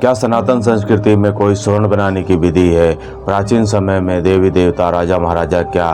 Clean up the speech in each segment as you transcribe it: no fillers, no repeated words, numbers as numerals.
क्या सनातन संस्कृति में कोई स्वर्ण बनाने की विधि है? प्राचीन समय में देवी देवता, राजा महाराजा क्या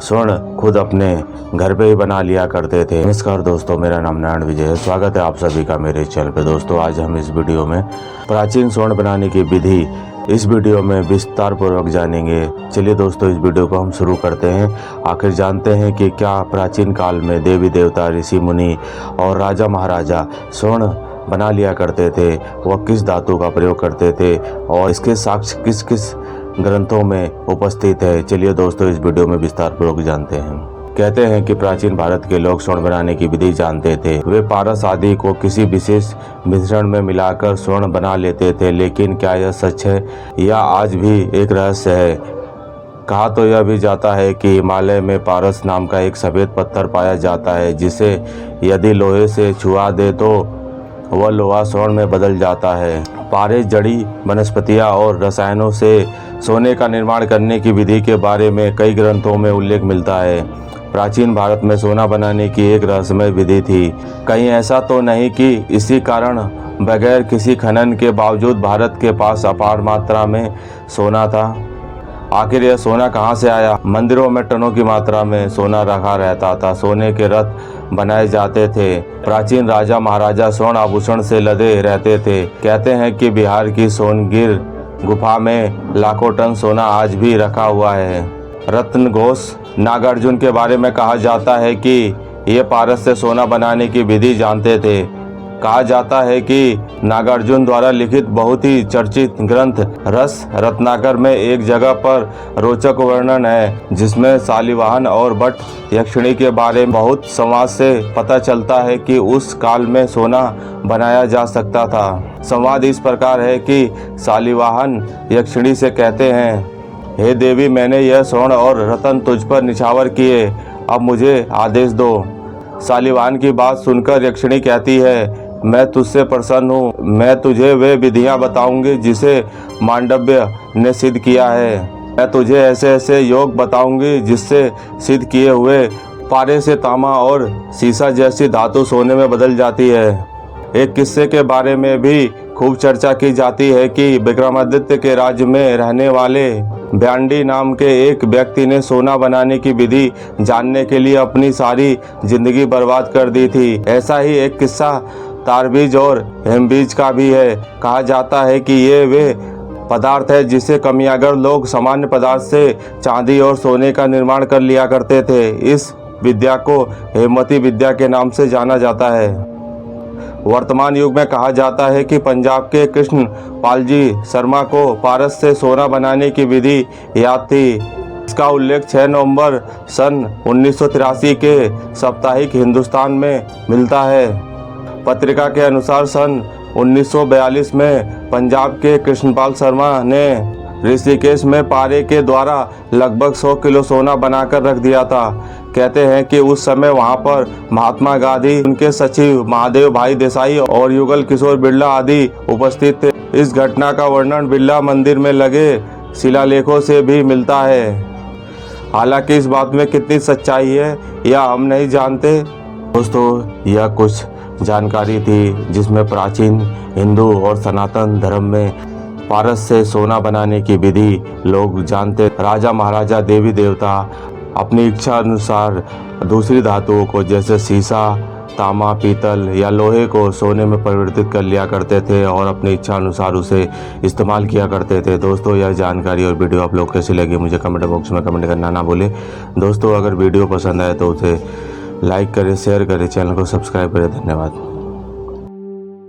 स्वर्ण खुद अपने घर पे ही बना लिया करते थे? नमस्कार दोस्तों, मेरा नाम नारायण विजय है। स्वागत है आप सभी का मेरे चैनल पे। दोस्तों, आज हम इस वीडियो में प्राचीन स्वर्ण बनाने की विधि इस वीडियो में विस्तार पूर्वक जानेंगे। चलिए दोस्तों, इस वीडियो को हम शुरू करते हैं। आखिर जानते हैं कि क्या प्राचीन काल में देवी देवता, ऋषि मुनि और राजा महाराजा स्वर्ण बना लिया करते थे। वह किस धातु का प्रयोग करते थे और इसके साक्ष्य किस किस ग्रंथों में उपस्थित है। चलिए दोस्तों, इस वीडियो में विस्तार पूर्वक जानते हैं। कहते हैं कि प्राचीन भारत के लोग स्वर्ण बनाने की विधि जानते थे। वे पारस आदि को किसी विशेष मिश्रण में मिलाकर स्वर्ण बना लेते थे। लेकिन क्या यह सच है या आज भी एक रहस्य है? कहा तो यह भी जाता है कि हिमालय में पारस नाम का एक सफ़ेद पत्थर पाया जाता है, जिसे यदि लोहे से छुआ दे तो वह लोहा स्वर्ण में बदल जाता है। पारस जड़ी वनस्पतियाँ और रसायनों से सोने का निर्माण करने की विधि के बारे में कई ग्रंथों में उल्लेख मिलता है। प्राचीन भारत में सोना बनाने की एक रहस्यमय विधि थी। कहीं ऐसा तो नहीं कि इसी कारण बगैर किसी खनन के बावजूद भारत के पास अपार मात्रा में सोना था। आखिर यह सोना कहाँ से आया? मंदिरों में टनों की मात्रा में सोना रखा रहता था। सोने के रथ बनाए जाते थे। प्राचीन राजा महाराजा स्वर्ण आभूषण से लदे रहते थे। कहते हैं कि बिहार की सोनगिर गुफा में लाखों टन सोना आज भी रखा हुआ है। रत्न घोष नागार्जुन के बारे में कहा जाता है कि ये पारस से सोना बनाने की विधि जानते थे। कहा जाता है कि नागार्जुन द्वारा लिखित बहुत ही चर्चित ग्रंथ रस रत्नाकर में एक जगह पर रोचक वर्णन है, जिसमें शालिवाहन और भट्ट यक्षिणी के बारे में बहुत संवाद से पता चलता है कि उस काल में सोना बनाया जा सकता था। संवाद इस प्रकार है कि शालिवाहन यक्षिणी से कहते हैं, हे देवी, मैंने यह स्वर्ण और रत्न तुझ पर निछावर किए, अब मुझे आदेश दो। शालिवाहन की बात सुनकर यक्षिणी कहती है, मैं तुझसे प्रसन्न हूँ। मैं तुझे वे विधियाँ बताऊंगी जिसे मांडव्य ने सिद्ध किया है। मैं तुझे ऐसे ऐसे योग बताऊंगी जिससे सिद्ध किए हुए पारे से तांबा और सीसा जैसी धातु सोने में बदल जाती है। एक किस्से के बारे में भी खूब चर्चा की जाती है कि विक्रमादित्य के राज्य में रहने वाले ब्यांडी नाम के एक व्यक्ति ने सोना बनाने की विधि जानने के लिए अपनी सारी जिंदगी बर्बाद कर दी थी। ऐसा ही एक किस्सा तारबीज और हेमबीज का भी है। कहा जाता है कि ये वे पदार्थ है जिसे कमियागर लोग सामान्य पदार्थ से चांदी और सोने का निर्माण कर लिया करते थे। इस विद्या को हेमवती विद्या के नाम से जाना जाता है। वर्तमान युग में कहा जाता है कि पंजाब के कृष्ण पाल जी शर्मा को पारस से सोना बनाने की विधि याद थी। इसका उल्लेख 6 नवंबर सन 1983 के साप्ताहिक हिंदुस्तान में मिलता है। पत्रिका के अनुसार सन 1942 में पंजाब के कृष्णपाल शर्मा ने ऋषिकेश में पारे के द्वारा लगभग 100 किलो सोना बनाकर रख दिया था। कहते हैं कि उस समय वहां पर महात्मा गांधी, उनके सचिव महादेव भाई देसाई और युगल किशोर बिरला आदि उपस्थित थे। इस घटना का वर्णन बिरला मंदिर में लगे शिलालेखों से भी मिलता है। हालांकि इस बात में कितनी सच्चाई है यह हम नहीं जानते। दोस्तों, यह कुछ जानकारी थी जिसमें प्राचीन हिंदू और सनातन धर्म में पारस से सोना बनाने की विधि लोग जानते। राजा महाराजा, देवी देवता अपनी इच्छा अनुसार दूसरी धातुओं को जैसे सीसा, तांबा, पीतल या लोहे को सोने में परिवर्तित कर लिया करते थे और अपनी इच्छा अनुसार उसे इस्तेमाल किया करते थे। दोस्तों, यह जानकारी और वीडियो आप लोग कैसी लगी मुझे कमेंट बॉक्स में कमेंट करना ना भूलें। दोस्तों, अगर वीडियो पसंद आए तो उसे लाइक करें, शेयर करें, चैनल को सब्सक्राइब करें। धन्यवाद।